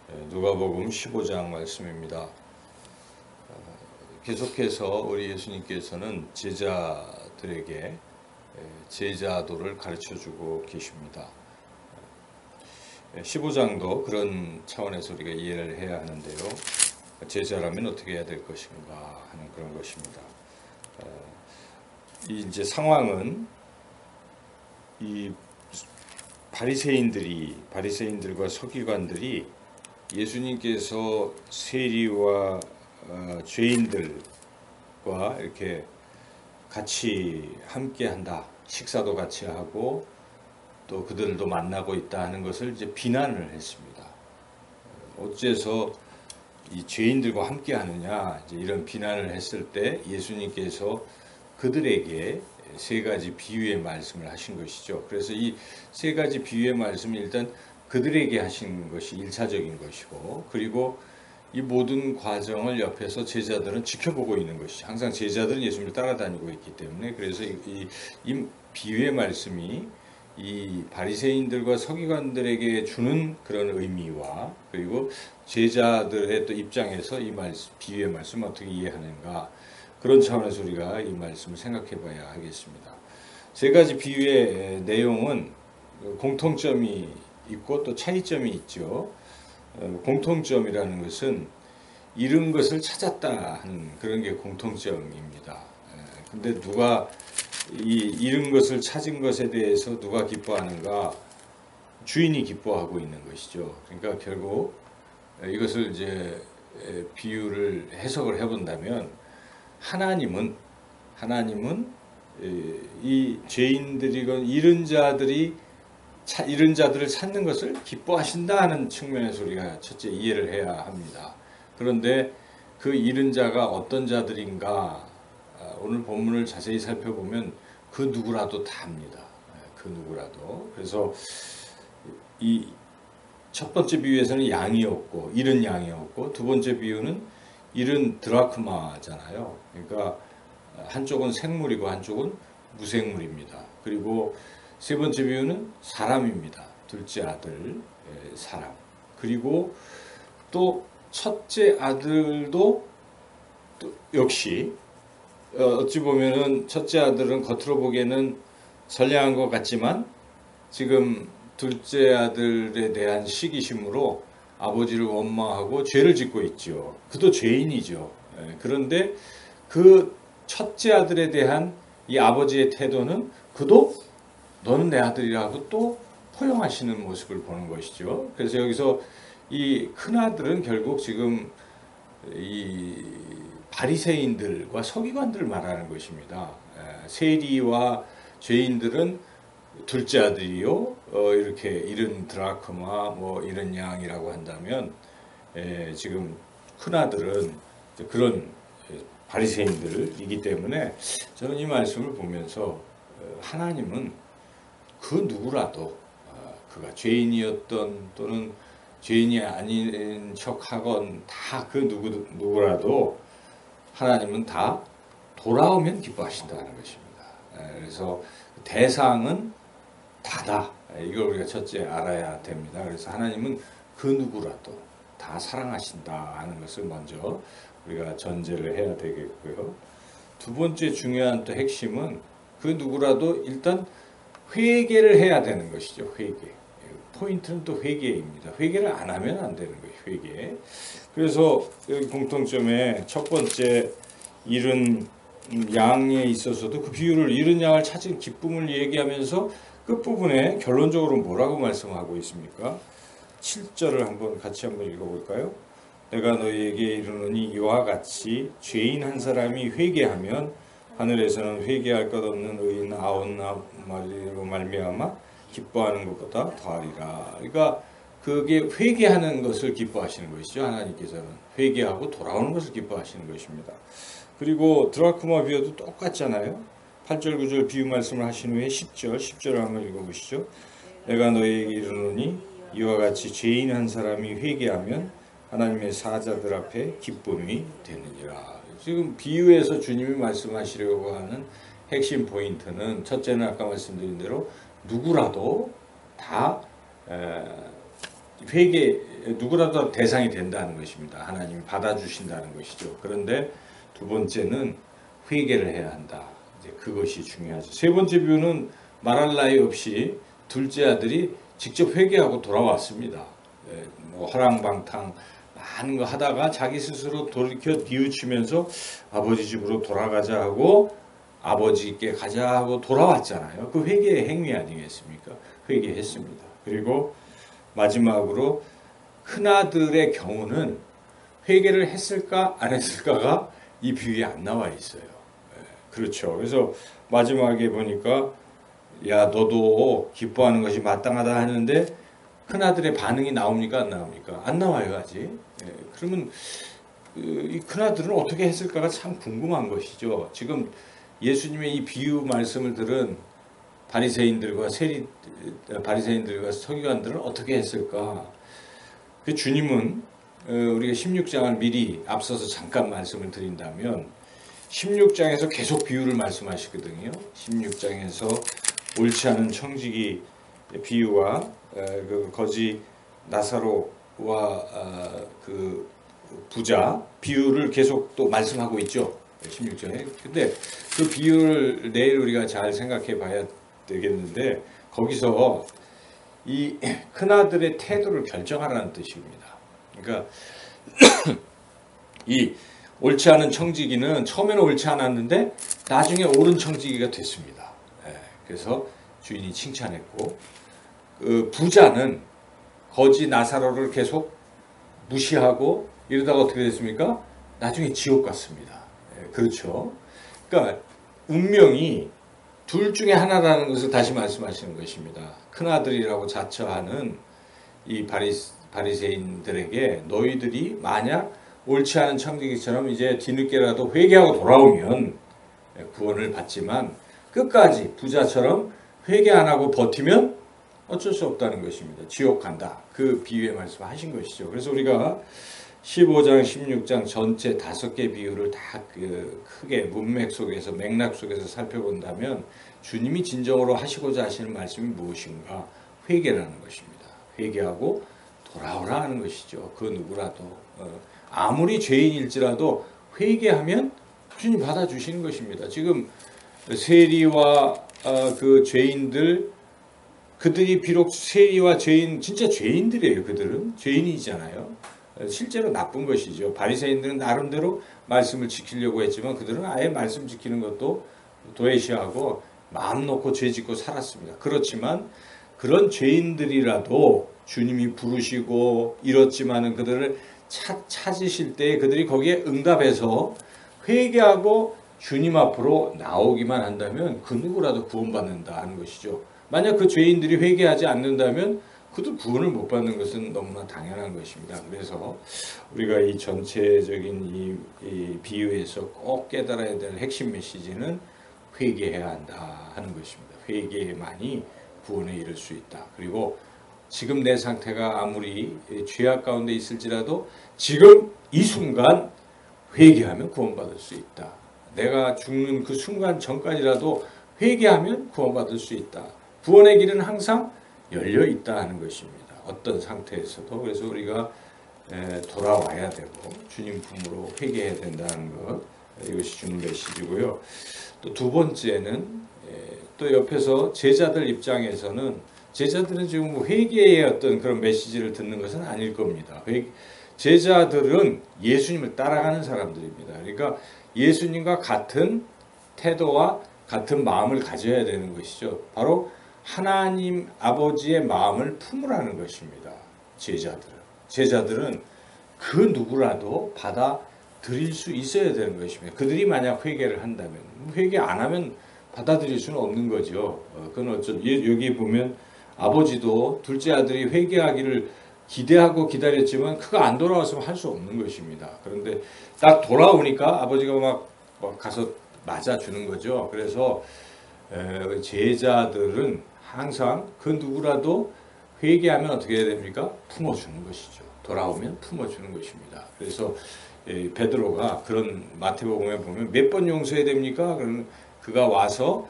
누가복음 15장 말씀입니다. 계속해서 우리 예수님께서는 제자들에게 제자도를 가르쳐주고 계십니다. 15장도 그런 차원에서 우리가 이해를 해야 하는데요. 제자라면 어떻게 해야 될 것인가 하는 그런 것입니다. 이제 상황은 이 바리새인들과 서기관들이 예수님께서 세리와 죄인들과 이렇게 같이 함께한다, 식사도 같이 하고 또 그들도 만나고 있다 하는 것을 이제 비난을 했습니다. 어째서 이 죄인들과 함께하느냐, 이제 이런 비난을 했을 때 예수님께서 그들에게 세 가지 비유의 말씀을 하신 것이죠. 그래서 이 세 가지 비유의 말씀이 일단 그들에게 하신 것이 1차적인 것이고, 그리고 이 모든 과정을 옆에서 제자들은 지켜보고 있는 것이죠. 항상 제자들은 예수님을 따라다니고 있기 때문에, 그래서 이 비유의 말씀이 이 바리새인들과 서기관들에게 주는 그런 의미와, 그리고 제자들의 또 입장에서 이 비유의 말씀을 어떻게 이해하는가, 그런 차원에서 우리가 이 말씀을 생각해 봐야 하겠습니다. 세 가지 비유의 내용은 공통점이 있고 또 차이점이 있죠. 공통점이라는 것은 잃은 것을 찾았다 하는 그런 게 공통점입니다. 근데 누가 이 잃은 것을 찾은 것에 대해서 누가 기뻐하는가? 주인이 기뻐하고 있는 것이죠. 그러니까 결국 이것을 이제 비유를 해석을 해본다면 하나님은 이 죄인들이건 잃은 자들을 찾는 것을 기뻐하신다 하는 측면에서 우리가 첫째 이해를 해야 합니다. 그런데 그 잃은 자가 어떤 자들인가, 오늘 본문을 자세히 살펴보면 그 누구라도 다 합니다. 그 누구라도. 그래서 이 첫 번째 비유에서는 양이었고, 잃은 양이었고, 두 번째 비유는 잃은 드라크마잖아요. 그러니까 한쪽은 생물이고 한쪽은 무생물입니다. 그리고 세 번째 비유는 사람입니다. 둘째 아들, 사람. 그리고 또 첫째 아들도 또 역시 어찌 보면은 첫째 아들은 겉으로 보기에는 선량한 것 같지만 지금 둘째 아들에 대한 시기심으로 아버지를 원망하고 죄를 짓고 있죠. 그도 죄인이죠. 그런데 그 첫째 아들에 대한 이 아버지의 태도는 그도 너는 내 아들이라고 또 포용하시는 모습을 보는 것이죠. 그래서 여기서 이 큰아들은 결국 지금 이 바리새인들과 서기관들을 말하는 것입니다. 세리와 죄인들은 둘째 아들이요, 이렇게 잃은 드라크마, 뭐 잃은 양이라고 한다면, 지금 큰아들은 그런 바리새인들이기 때문에 저는 이 말씀을 보면서 하나님은 그 누구라도 그가 죄인이었던 또는 죄인이 아닌 척하건 다 그 누구라도 하나님은 다 돌아오면 기뻐하신다는 것입니다. 그래서 대상은 다다. 이걸 우리가 첫째 알아야 됩니다. 그래서 하나님은 그 누구라도 다 사랑하신다 하는 것을 먼저 우리가 전제를 해야 되겠고요. 두 번째 중요한 또 핵심은 그 누구라도 일단 회개를 해야 되는 것이죠. 회개. 포인트는 또 회개입니다. 회개를 안 하면 안 되는 거예요. 회개. 그래서 여기 공통점에 첫 번째 잃은 양에 있어서도 그 비유를 잃은 양을 찾은 기쁨을 얘기하면서 끝부분에 결론적으로 뭐라고 말씀하고 있습니까? 7절을 같이 한번 읽어볼까요? 내가 너희에게 이르노니 이와 같이 죄인 한 사람이 회개하면 하늘에서는 회개할 것 없는 의인 99마리로 말미암아 기뻐하는 것보다 더하리라. 그러니까 그게 회개하는 것을 기뻐하시는 것이죠. 하나님께서는 회개하고 돌아오는 것을 기뻐하시는 것입니다. 그리고 드라크마 비유도 똑같잖아요. 8절 9절 비유 말씀을 하신 후에 10절을 한번 읽어보시죠. 내가 너희에게 이르노니 이와 같이 죄인 한 사람이 회개하면 하나님의 사자들 앞에 기쁨이 되느니라. 지금 비유에서 주님이 말씀하시려고 하는 핵심 포인트는 첫째는 아까 말씀드린 대로 누구라도 다 누구라도 대상이 된다는 것입니다. 하나님이 받아주신다는 것이죠. 그런데 두 번째는 회개를 해야 한다. 이제 그것이 중요하죠. 세 번째 비유는 말할 나위 없이 둘째 아들이 직접 회개하고 돌아왔습니다. 뭐 허랑방탕 많은 거 하다가 자기 스스로 돌이켜 뉘우치면서 아버지 집으로 돌아가자 하고 아버지께 가자 하고 돌아왔잖아요. 그 회개의 행위 아니겠습니까? 회개했습니다. 그리고 마지막으로 큰아들의 경우는 회개를 했을까 안 했을까가 이 비유에 안 나와 있어요. 그렇죠. 그래서 마지막에 보니까 야 너도 기뻐하는 것이 마땅하다 하는데 큰아들의 반응이 나옵니까 안 나옵니까? 안 나와요 아직. 그러면 이 큰아들은 어떻게 했을까가 참 궁금한 것이죠. 지금 예수님의 이 비유 말씀을 들은 바리새인들과 서기관들은 어떻게 했을까? 그 주님은 우리가 16장을 미리 앞서서 잠깐 말씀을 드린다면 16장에서 계속 비유를 말씀하시거든요. 16장에서 옳지 않은 청지기 비유와 그 거지 나사로와 그 부자 비유를 계속 또 말씀하고 있죠. 16장에. 근데 그 비유를 내일 우리가 잘 생각해 봐야 되겠는데 거기서 이 큰아들의 태도를 결정하라는 뜻입니다. 그러니까 이 옳지 않은 청지기는 처음에는 옳지 않았는데 나중에 옳은 청지기가 됐습니다. 그래서 주인이 칭찬했고 그 부자는 거지 나사로를 계속 무시하고 이러다가 어떻게 됐습니까? 나중에 지옥 갔습니다. 그렇죠. 그러니까 운명이 둘 중에 하나라는 것을 다시 말씀하시는 것입니다. 큰아들이라고 자처하는 이 바리새인들에게 너희들이 만약 옳지 않은 청지기처럼 이제 뒤늦게라도 회개하고 돌아오면 구원을 받지만 끝까지 부자처럼 회개 안 하고 버티면 어쩔 수 없다는 것입니다. 지옥 간다. 그 비유의 말씀하신 것이죠. 그래서 우리가 15장, 16장 전체 5개 비유를 다 크게 문맥 속에서 맥락 속에서 살펴본다면 주님이 진정으로 하시고자 하시는 말씀이 무엇인가? 회개라는 것입니다. 회개하고 돌아오라 하는 것이죠. 그 누구라도 아무리 죄인일지라도 회개하면 주님 받아주시는 것입니다. 지금 세리와 그 죄인들 그들이 비록 세리와 죄인 진짜 죄인들이에요. 그들은 죄인이잖아요. 실제로 나쁜 것이죠. 바리새인들은 나름대로 말씀을 지키려고 했지만 그들은 아예 말씀 지키는 것도 도외시하고 마음 놓고 죄 짓고 살았습니다. 그렇지만 그런 죄인들이라도 주님이 부르시고 이렇지만은 그들을 찾으실 때 그들이 거기에 응답해서 회개하고 주님 앞으로 나오기만 한다면 그 누구라도 구원받는다 하는 것이죠. 만약 그 죄인들이 회개하지 않는다면 그도 구원을 못 받는 것은 너무나 당연한 것입니다. 그래서 우리가 이 전체적인 이 비유에서 꼭 깨달아야 될 핵심 메시지는 회개해야 한다 하는 것입니다. 회개만이 구원에 이를 수 있다. 그리고 지금 내 상태가 아무리 죄악 가운데 있을지라도 지금 이 순간 회개하면 구원받을 수 있다. 내가 죽는 그 순간 전까지라도 회개하면 구원받을 수 있다. 구원의 길은 항상 열려 있다 하는 것입니다. 어떤 상태에서도. 그래서 우리가 돌아와야 되고 주님 품으로 회개해야 된다는 것, 이것이 주는 메시지고요. 또 두 번째는 또 옆에서 제자들 입장에서는 제자들은 지금 회개의 어떤 그런 메시지를 듣는 것은 아닐 겁니다. 제자들은 예수님을 따라가는 사람들입니다. 그러니까 예수님과 같은 태도와 같은 마음을 가져야 되는 것이죠. 바로 하나님 아버지의 마음을 품으라는 것입니다. 제자들은 그 누구라도 받아들일 수 있어야 되는 것입니다. 그들이 만약 회개를 한다면, 회개 안 하면 받아들일 수는 없는 거죠. 그건 여기 보면 아버지도 둘째 아들이 회개하기를 기대하고 기다렸지만 그가 안 돌아왔으면 할 수 없는 것입니다. 그런데 딱 돌아오니까 아버지가 막 가서 맞아주는 거죠. 그래서 제자들은 항상 그 누구라도 회개하면 어떻게 해야 됩니까? 품어주는 것이죠. 돌아오면 품어주는 것입니다. 그래서 베드로가 그런 마태복음에 보면 몇 번 용서해야 됩니까? 그러면 그가 와서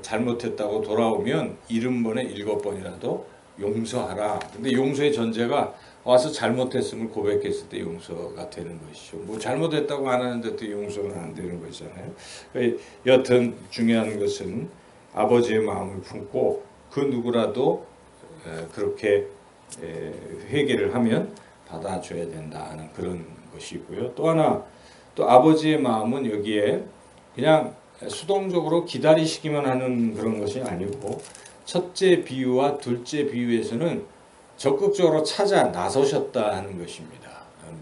잘못했다고 돌아오면 70번에 7번이라도 용서하라. 근데 용서의 전제가 와서 잘못했음을 고백했을 때 용서가 되는 것이죠. 뭐 잘못했다고 안 하는데 또 용서는 안 되는 거잖아요. 여튼 중요한 것은 아버지의 마음을 품고 그 누구라도 그렇게 회개를 하면 받아줘야 된다는 그런 것이고요. 또 하나, 또 아버지의 마음은 여기에 그냥 수동적으로 기다리시기만 하는 그런 것이 아니고, 첫째 비유와 둘째 비유에서는 적극적으로 찾아 나서셨다 하는 것입니다.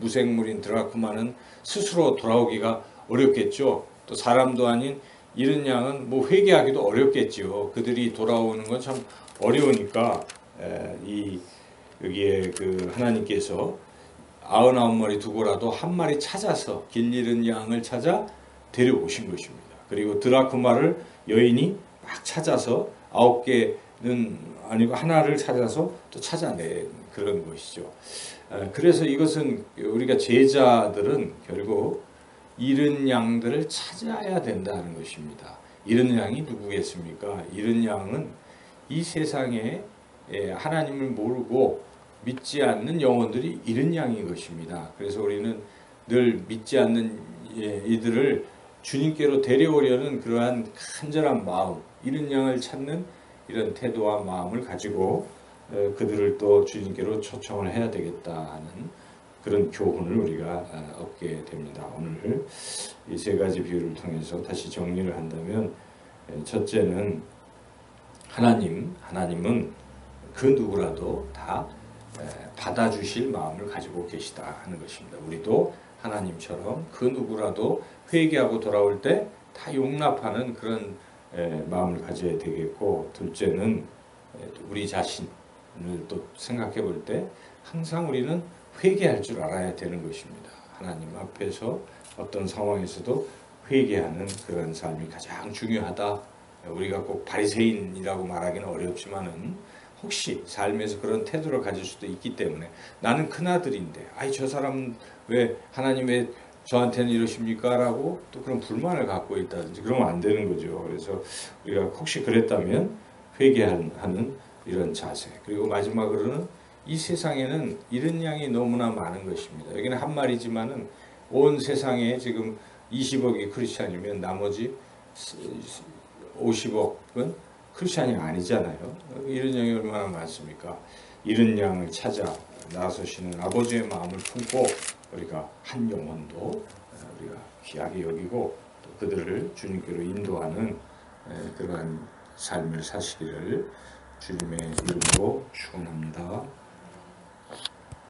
무생물인 드라쿠마는 스스로 돌아오기가 어렵겠죠. 또 사람도 아닌 이른 양은 뭐 회개하기도 어렵겠지요. 그들이 돌아오는 건 참 어려우니까 여기에 그 하나님께서 99마리 두고라도 한 마리 찾아서 길 잃은 양을 찾아 데려오신 것입니다. 그리고 드라쿠마를 여인이 막 찾아서 9개는 아니고 하나를 찾아서 또 찾아낸 그런 것이죠. 그래서 이것은 우리가 제자들은 결국 잃은 양들을 찾아야 된다는 것입니다. 잃은 양이 누구겠습니까? 잃은 양은 이 세상에 하나님을 모르고 믿지 않는 영혼들이 잃은 양인 것입니다. 그래서 우리는 늘 믿지 않는 이들을 주님께로 데려오려는 그러한 간절한 마음, 잃은 양을 찾는 이런 태도와 마음을 가지고 그들을 또 주님께로 초청을 해야 되겠다 하는 그런 교훈을 우리가 얻게 됩니다. 오늘 이 세 가지 비유를 통해서 다시 정리를 한다면, 첫째는 하나님은 그 누구라도 다 받아주실 마음을 가지고 계시다 하는 것입니다. 우리도 하나님처럼 그 누구라도 회개하고 돌아올 때 다 용납하는 그런 마음을 가져야 되겠고, 둘째는 우리 자신을 또 생각해 볼 때 항상 우리는 회개할 줄 알아야 되는 것입니다. 하나님 앞에서 어떤 상황에서도 회개하는 그런 삶이 가장 중요하다. 우리가 꼭 바리새인이라고 말하기는 어렵지만은 혹시 삶에서 그런 태도를 가질 수도 있기 때문에, 나는 큰아들인데 저 사람은 왜 하나님의 저한테는 이러십니까? 라고 또 그런 불만을 갖고 있다든지 그러면 안 되는 거죠. 그래서 우리가 혹시 그랬다면 회개하는 이런 자세. 그리고 마지막으로는 이 세상에는 잃은 양이 너무나 많은 것입니다. 여기는 한 마리지만은 온 세상에 지금 20억이 크리스찬이면 나머지 50억은 크리스찬이 아니잖아요. 잃은 양이 얼마나 많습니까? 잃은 양을 찾아 나서시는 아버지의 마음을 품고 우리가 한 영혼도 우리가 귀하게 여기고 또 그들을 주님께로 인도하는 그러한 삶을 사시기를 주님의 이름으로 축원합니다.